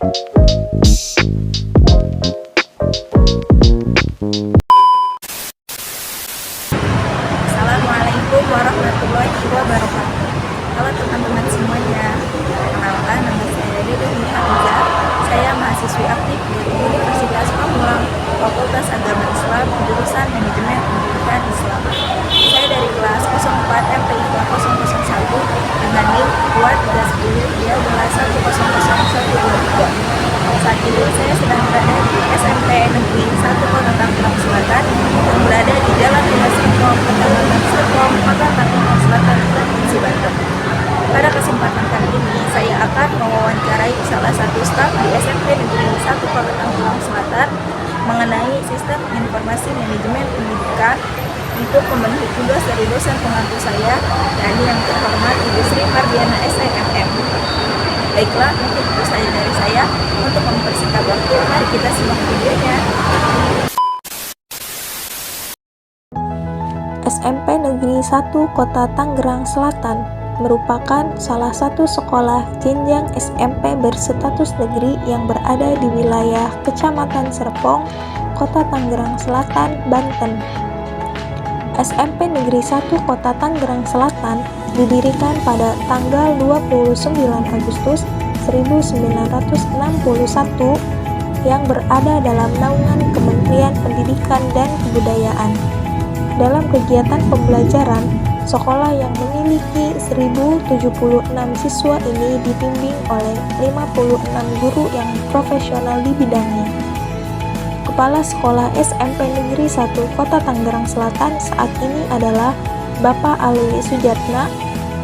Assalamualaikum warahmatullahi wabarakatuh. Halo teman-teman semuanya. Perkenalkan, nama saya Dede Hamiza. Saya mahasiswi aktif dari Universitas Pamulang, Fakultas Agama Islam, jurusan Manajemen Pendidikan Islam. Saya dari kelas 04 MPIPA 001 dengan NIM 2310-1000123. Saat ini saya sedang berada di SMP Negeri 1 Kota Tangerang Selatan yang berada di Jalan Raya Serpong, Kecamatan Serpong, Kota Tangerang Selatan, Provinsi Banten. Pada kesempatan kali ini saya akan mewawancarai salah satu staf di SMP Negeri 1 Kota Tangerang Selatan mengenai sistem informasi manajemen pendidikan untuk memenuhi tugas dari dosen pembantu saya, yakni yang terhormat Ibu Sri Mardiana SIMM. Baiklah, mungkin itu saja dari saya. Untuk mempersingkat waktu, mari kita simak videonya. SMP Negeri 1 Kota Tangerang Selatan merupakan salah satu sekolah jenjang SMP berstatus negeri yang berada di wilayah Kecamatan Serpong, Kota Tangerang Selatan, Banten. SMP Negeri 1 Kota Tangerang Selatan didirikan pada tanggal 29 Agustus 1961 yang berada dalam naungan Kementerian Pendidikan dan Kebudayaan. Dalam kegiatan pembelajaran, sekolah yang memiliki 1076 siswa ini dibimbing oleh 56 guru yang profesional di bidangnya. Kepala Sekolah SMP Negeri 1 Kota Tangerang Selatan saat ini adalah Bapak Alwi Sujatna.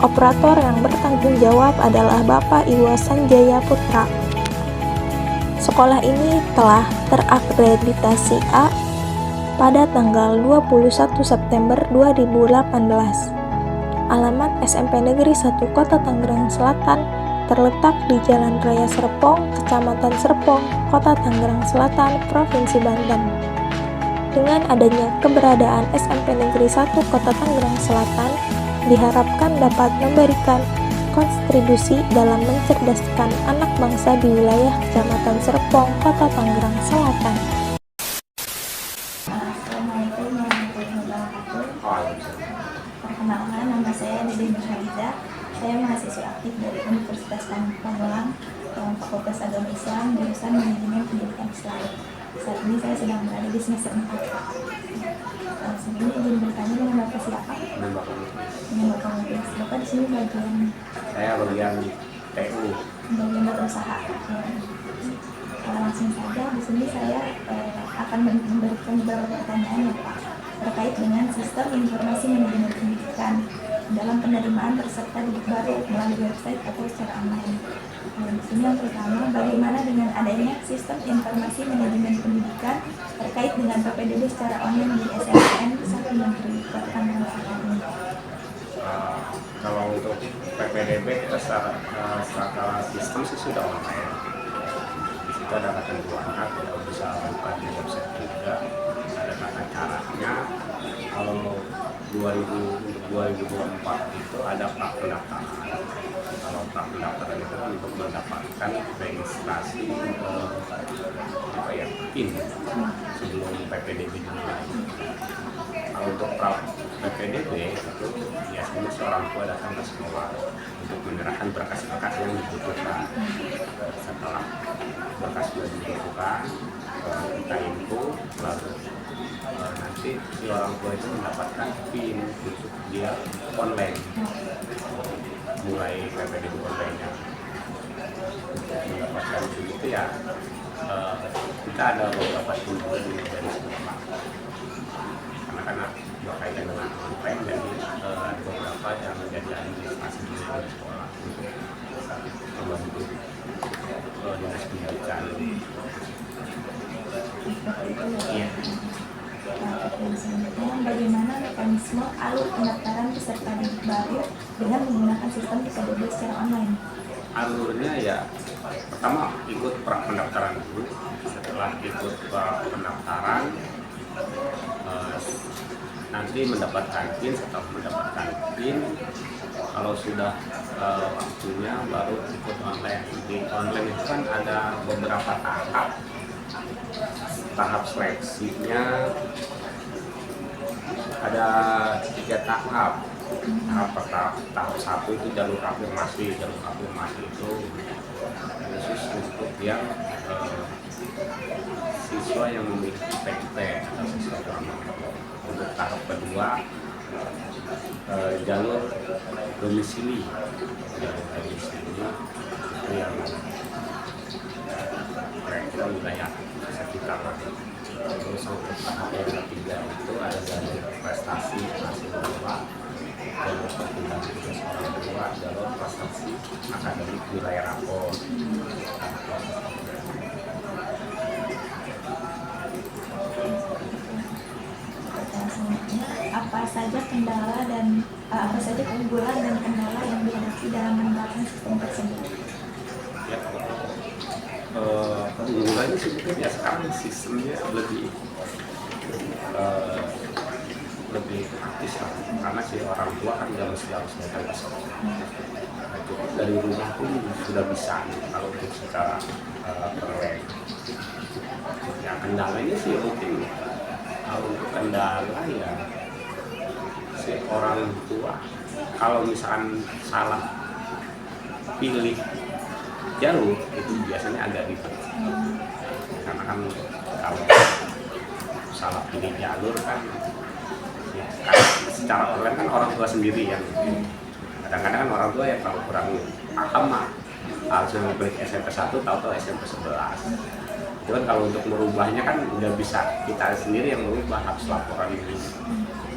Operator yang bertanggung jawab adalah Bapak Iwa Sanjaya Putra. Sekolah ini telah terakreditasi A pada tanggal 21 September 2018. Alamat SMP Negeri 1 Kota Tangerang Selatan terletak di Jalan Raya Serpong, Kecamatan Serpong, Kota Tangerang Selatan, Provinsi Banten. Dengan adanya keberadaan SMP Negeri 1 Kota Tangerang Selatan, diharapkan dapat memberikan kontribusi dalam mencerdaskan anak bangsa di wilayah Kecamatan Serpong, Kota Tangerang Selatan. Assalamualaikum warahmatullahi wabarakatuh. Perkenalkan, nama saya Dede Hamiza. Saya mahasiswi aktif dari Universitas Pamulang, Fakultas Agama Islam, jurusan Manajemen Pendidikan Islam. Saat ini saya sedang berada di semester 4. Sebelumnya izin bertanya dengan Bapak siapa? Dengan Bapak Mutias. Bapak di sini bagian? Saya bagian TU. Bagian berusaha. Langsung saja di sini saya akan memberikan beberapa pertanyaan ya Pak, terkait dengan sistem informasi manajemen pendidikan dalam penerimaan peserta didik baru melalui website atau secara online. Di sini yang pertama, bagaimana dengan adanya sistem informasi manajemen pendidikan terkait dengan PPDB secara online di SMPN 1 Negeri Kota Tangerang Selatan ini? Kalau untuk PPDB kita secara sistem sih sudah online. Di situ ada ketentuannya, kita bisa buka di website juga, ada tata caranya. Kalau 2024 itu ada pendaftaran. Kalau pendaftaran itu kan untuk mendapatkan registrasi PIN sebelum PPDB dimulai. Kalau untuk PPDB itu biasanya seorang tua datang ke sekolah untuk menyerahkan berkas-berkas yang dibutuhkan. Setelah berkas sudah dibutuhkan, kita info, lalu nanti si orang tua itu mendapatkan PIN untuk dia online, mulai PPDB online-nya. Untuk mendapatkan PIN itu ya kita ada beberapa tuntutan dari sekolah, karena berkaitan dengan online, jadi ada beberapa yang menjadi administrasi di sekolah untuk membantu dinas pendidikan. Iya. Selanjutnya, bagaimana mekanisme alur pendaftaran peserta didik baru dengan menggunakan sistem PPDB secara online? Alurnya ya, pertama ikut pendaftaran dulu. Setelah ikut pendaftaran, nanti mendapatkan PIN. Setelah mendapatkan PIN, Kalau sudah waktunya baru ikut online. Di online itu kan ada beberapa tahap seleksinya, ada 3 tahap. Tahap 1 itu jalur afirmasi itu khusus untuk yang siswa yang memiliki PIP atau siswa kurang mampu. Untuk tahap kedua jalur domisili itu yang kira-kira wilayah sekitar. Terus untuk tahap yang ketiga itu ada jalur prestasi mahasiswa, jalur perpindahan tugas orang tua, jalur prestasi akademik wilayah rapor. Selanjutnya, apa saja kendala dan apa saja keunggulan dan kendala yang dihadapi dalam menerapkan sistem tersebut? Ya, keunggulannya sebetulnya sekarang sistemnya lebih praktis lah, karena si orang tua kan nggak mesti harus datang ke sekolah. Nah, cukup dari rumah pun sudah bisa kalau untuk secara perlen. Ya kendalanya sih mungkin kalau untuk kendala ya si orang tua kalau misalkan salah pilih jalur itu biasanya agak ribet, karena kan kalau salah pilih jalur kan ya, secara online kan orang tua sendiri yang kadang-kadang kan orang tua yang kalau kurang paham mah langsung klik SMP 1 tahu SMP 11. Itu kan kalau untuk merubahnya kan udah bisa kita sendiri yang merubah, harus laporan ini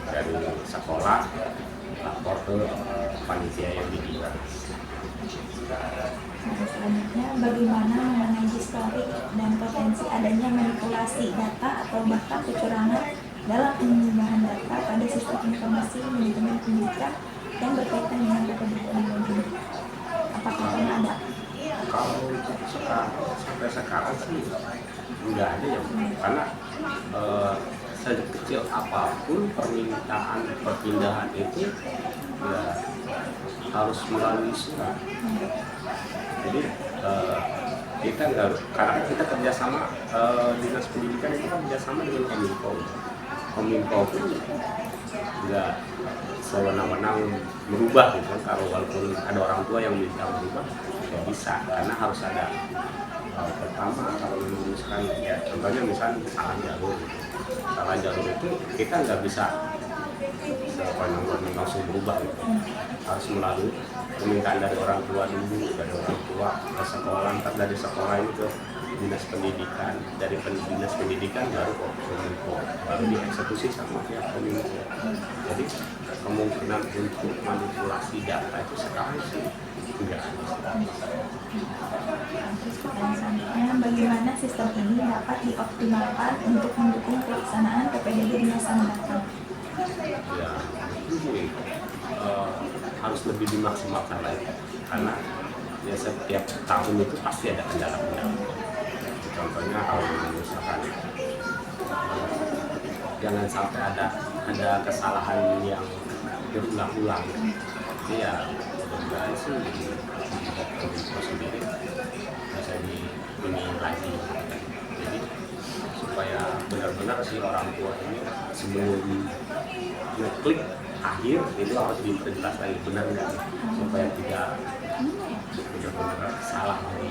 dari sekolah lapor ke panitia yang dididik. Selanjutnya, bagaimana mengenai historik dan potensi adanya manipulasi data atau bahkan kecurangan dalam penggunaan data pada sistem informasi manajemen pendidikan yang berkaitan dengan PPDB? Apakah pernah ada? Kalau sampai sekarang sih nggak ada ya, karena sekecil apapun permintaan perpindahan itu ya harus melalui surat. Jadi kita nggak, karena kita kerjasama dinas pendidikan itu kan kerjasama dengan Kominfo pun nggak sewenang-wenang merubah gitu kan. Kalau walaupun ada orang tua yang bisa merubah ya bisa, karena harus ada pertama kalau misalkan ya contohnya misalnya salah jalur itu kita nggak bisa sewenang-wenang langsung berubah gitu. Harus melalui permintaan dari orang tua dulu, dari orang tua ke sekolah, ntar dari sekolah ini ke dinas pendidikan, dari dinas pendidikan baru ke Kominfo, baru dieksekusi sama pihak Kominfo. Jadi kemungkinan untuk manipulasi data itu sekarang sih tidak ada. Terus pertanyaan selanjutnya, bagaimana sistem ini dapat dioptimalkan untuk mendukung pelaksanaan PPDB di masa mendatang? Ya, itu harus lebih dimaksimalkan lagi, karena ya setiap tahun itu pasti ada kendala-kendala. Contohnya kalau misalkan jangan sampai ada kesalahan yang berulang-ulang. Jadi ya mudah-mudahan sih Kominfo sendiri bisa ini lagi. Jadi supaya benar-benar si orang tua ini sebelum ngeklik akhir itu harus diperjelas lagi benar nggak, supaya tidak benar-benar salah lagi.